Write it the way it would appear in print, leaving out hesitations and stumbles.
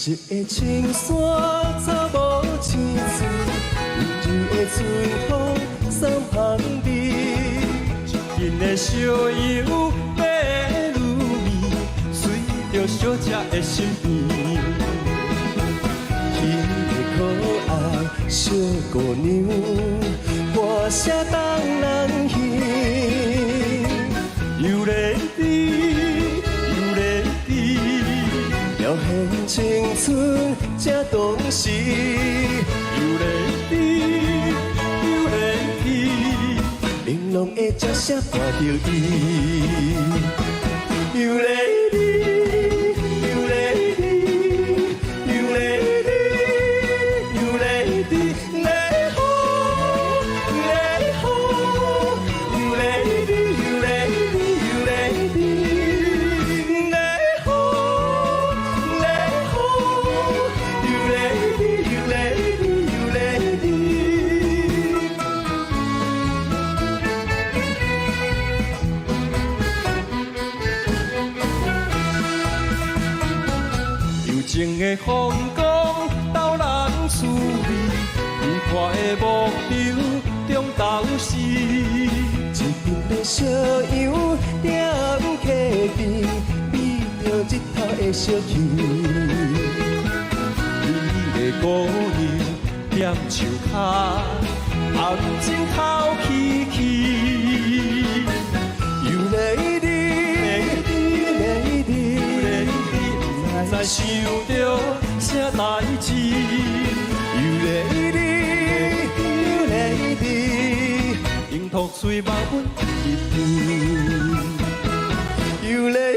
一个青山草无青树，温柔的春风送香味，一阵的小油要入味，随着小姐的身边。迄个可爱小姑娘，歌声动人耳，又在又在表现青春这动时，又在玲珑的歌声伴着伊，又在情的风光逗人思味，离开的目标中斗士。一边的小羊踮溪边，比着日头的小旗。你的姑娘踮树脚，红枕头起起，又来不知想着啥代志，又来樱桃水望阮一甜，又来。